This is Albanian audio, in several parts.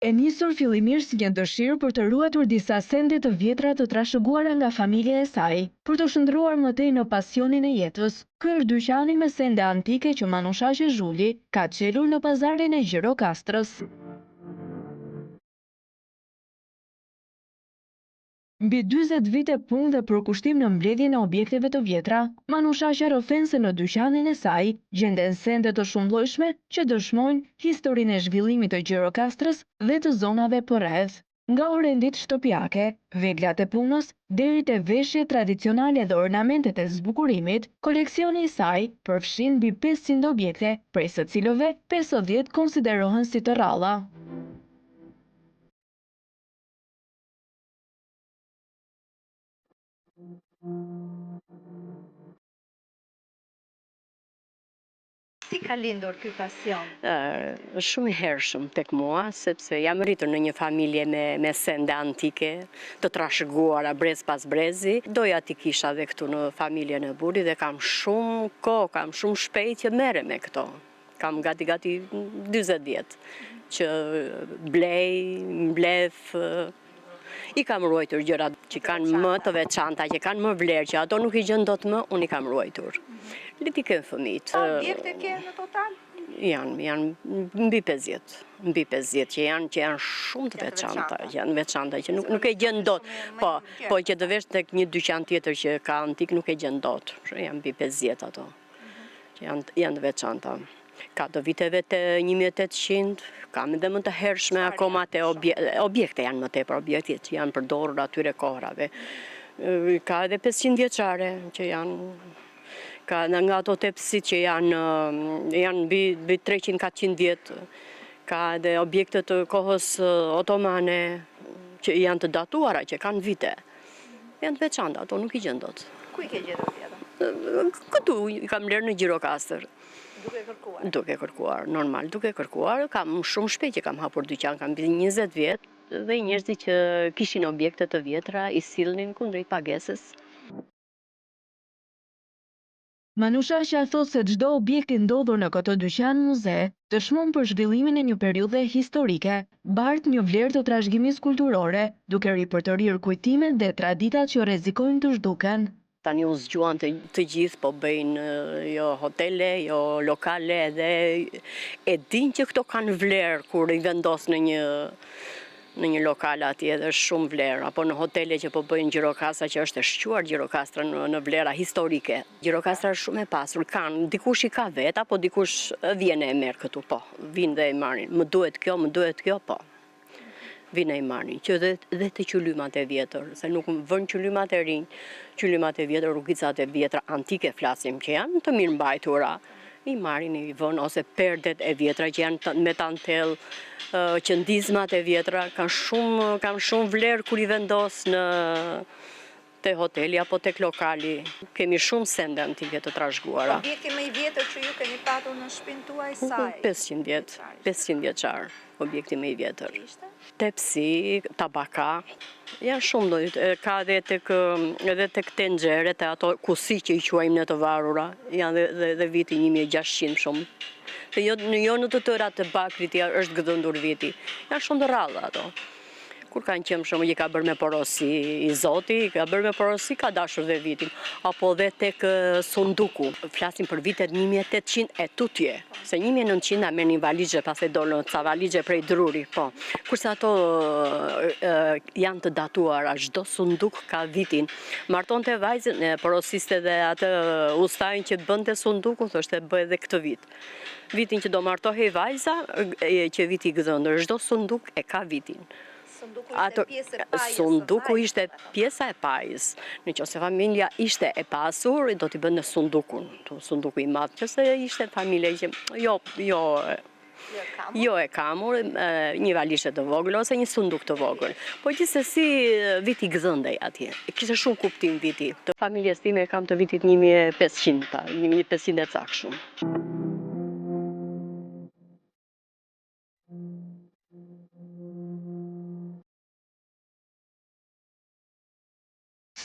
E nisur fillimisht si një dëshirë për të ruajtur disa sende të vjetra të trashëguara nga familja e saj, për të shndruar mëtej në pasionin e jetës. Ky është dyqani me sende antike që Manushaqe Zhuli ka çelur në pazarin e Gjirokastrës. Mbi 40 vite punë dhe përkushtim në mbledhjen e objekteve të vjetra, Manushaqja rrëfen se në dyqanin e saj gjenden sende të shumëllojshme që dëshmojnë historinë e zhvillimit të Gjirokastrës dhe të zonave përreth. Nga orendit shtëpiake, veglat e punës, deri te veshjet tradicionale dhe ornamentet e zbukurimit, koleksioni i saj përfshin mbi 500 objekte, prej së cilëve 50 konsiderohen si të rralla. Si ka lindur ky pasion? Është shumë i hershëm tek mua, sepse jam rritur në një familje me sende antike, të trashëguara brez pas brezi. Doja t'i kisha dhe këtu në familjen e burrit dhe kam shumë kohë, kam shumë shpejt që merrem me këto. Kam gati 40 vjet që blej, mbledh, i kam ruajtur gjërat që kanë më të veçanta, që kanë më vlerë, që ato nuk i gjen dot më, unë i kam ruajtur. Le t'i kem fëmijët. Sa objekte ke në total? Janë mbi 50, që janë shumë të veçanta, që nuk e gjen dot. Po që të vesh tek një dyqan tjetër që ka antik nuk e gjen dot. Janë mbi 50 ato. Që janë të veçanta. Ka të viteve të 1800, kam edhe më të hershme akoma të objekte janë më tepër objekte që janë përdorur atyre kohrave. Ka edhe 500 vjeçare që janë, ka nga ato tepësit që janë mbi 300-400 vjetë, ka edhe objekte të kohës otomane që janë të datuara, që kanë vite. Janë të veçanta, ato nuk i gjen dot. Ku i ke gjetur tjetër? Këtu i kam lërë në Gjirokastër. Duke kërkuar? Duke kërkuar, normal, duke kërkuar. Kam shumë shpejt që kam hapur dyqan, kam mbi 20 vjetë dhe njerëzit që kishin objekte të vjetra i sillnin kundrejt pagesës. Manushaqja thot se çdo objekt i ndodhur në këtë dyqan muze dëshmon për zhvillimin e një periudhe historike, bart një vlerë të trashëgimisë kulturore, duke ripërtërir kujtimet dhe traditat që rrezikojnë të zhduken. Tani u zgjuan të gjithë, po bëjnë jo hotele, jo lokale, dhe e din që këto kanë vlerë kur i vendos në një lokal atje dhe është shumë vlerë, apo në hotele që po bëjnë Gjirokastra që është e shquar Gjirokastra në vlera historike. Gjirokastra është shumë e pasur, dikush i ka vet, apo dikush vjen e merr këtu, po, vinë dhe e marrin, më duhet kjo, po. Vinë e marrin, që dhe të qylymat e vjetër, se nuk vën qylymat e rinj, qylymat e vjetër, rrugicat e vjetra antike flasim që janë të mirë mbajtura, i marrin i vën, ose perdet e vjetra që janë me tantel, qëndizmat e vjetra, kanë shumë vlerë kur i vendos te hoteli apo tek lokali. Kemi shumë sende antike të trashëguara. Objekti më i vjetër që ju keni patur në shtëpinë tuaj sa? 500 vjeçar, objekti më i vjetër. Tepsi, tabaka, janë shumë lloje. Ka edhe tek tenxheret e ato kusi që i quajmë ne të varura, janë dhe viti 1600 shumë. Dhe jo në të tëra të bakrit është gëdhëndur viti. Janë shumë të rralla ato. Kur kanë qenë shumë që ka bërë me porosi i Zoti, ka bërë me porosi, ka dashur dhe vitin. Apo dhe tek sunduku, flasim për vitet 1800 e tutje. Se 1900 a merr një valizhe, pas e dolën ca valizhe prej druri, po. Kurse ato janë të datuara, çdo sunduk ka vitin. Martonte vajzën, porosiste dhe atë ustajin që bënte sundukun, thoshte bëj edhe këtë vit. Vitin që do martohej vajza, që viti i gëdhëndër, çdo sunduk e ka vitin. Sunduku ishte pjesa e pajës. Nëse familja ishte e pasur, do t'i bënte sundukun. Sunduku i madh, nëse ishte familje që jo e kamur, një valizhe të vogël ose një sunduk të vogël. Po gjithsesi viti gëzëndej atje. Kishte shumë kuptim viti. Të familjes time kam të vitit 1500, 1500 e cakshëm.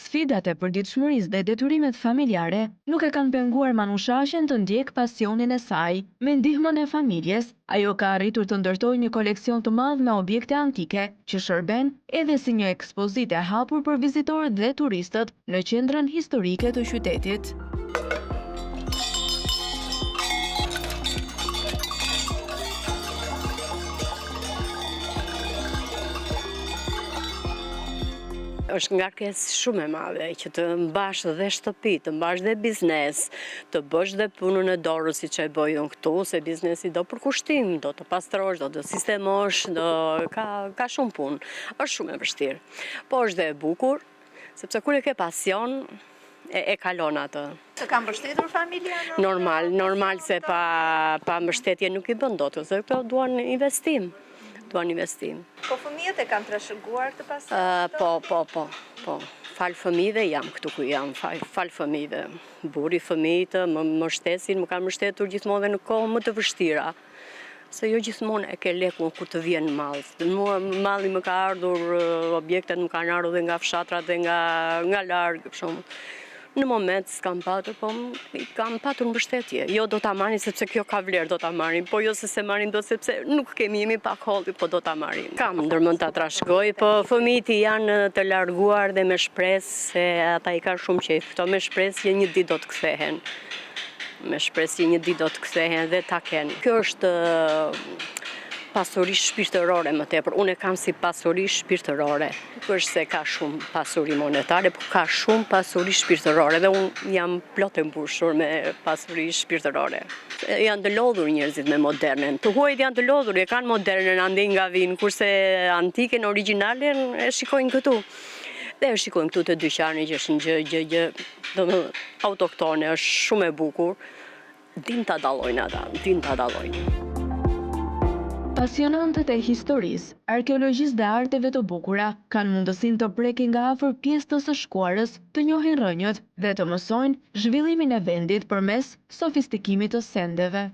sfidat e përditshmërisë dhe detyrimet familjare nuk e kanë penguar Manushashen të ndjek pasionin e saj. Me ndihmën e familjes, ajo ka arritur të ndërtojë një koleksion të madh me objekte antike, që shërben edhe si një ekspozitë e hapur për vizitorët dhe turistët në qendrën historike të qytetit. Është ngarkesë shumë e madhe që të mbash dhe shtëpi, të mbash dhe biznes, të bësh dhe punën e dorës siç e bëj unë këtu, se biznesi do për kushtim, do të pastrosh, do të sistemosh, ka shumë punë. Është shumë e vështirë. Po është dhe e bukur, sepse kur e ke pasion, e kalon atë. Të kam mbështetur familja? Normal se pa mbështetje nuk i bën dot, se këto duan investim. Po fëmijët e kanë trashëguar të pasion? Po. Fal fëmijëve jam këtu ku jam, fal fëmijëve. Burri fëmijët më shtesin, më kanë mbështetur gjithmonë dhe në kohë më të vështira. Se jo gjithmonë e ke lekun kur të vjen mall. Malli më ka ardhur, objektet më kanë ardhur dhe nga fshatrat dhe nga larg, për shembull. Në moment s'kam patur, po kam patur mbështetje. Jo do ta marrin sepse kjo ka vlerë, do ta marrin, po jo se marrin do sepse nuk jemi pak holli, po do ta marrin. Kam ndërmend ta trashëgoj, po fëmijët janë të larguar dhe me shpresë se ata i kanë shumë qejf. Këto me shpresë një ditë do të kthehen. Dhe ta kenë. Kjo është pasuri shpirtërore më tepër. Unë e kam si pasuri shpirtërore. Nuk është se ka shumë pasuri monetare, por ka shumë pasuri shpirtërore dhe unë jam plot e mbushur me pasuri shpirtërore. Janë të lodhur njerëzit me modernen. Të huajt janë të lodhur, e kanë modernën andej nga vinë, kurse antiken, origjinalen e shikojnë këtu. Dhe e shikojnë këtu të dyqani që është një gjë autoktone, është shumë e bukur. Din ta dallojnë ata. Pasionantët e historisë, arkeologjisë dhe arteve të bukura kanë mundësinë të prekin nga afër pjesë të së shkuarës, të njohin rrënjët dhe të mësojnë zhvillimin e vendit përmes sofistikimit të sendeve.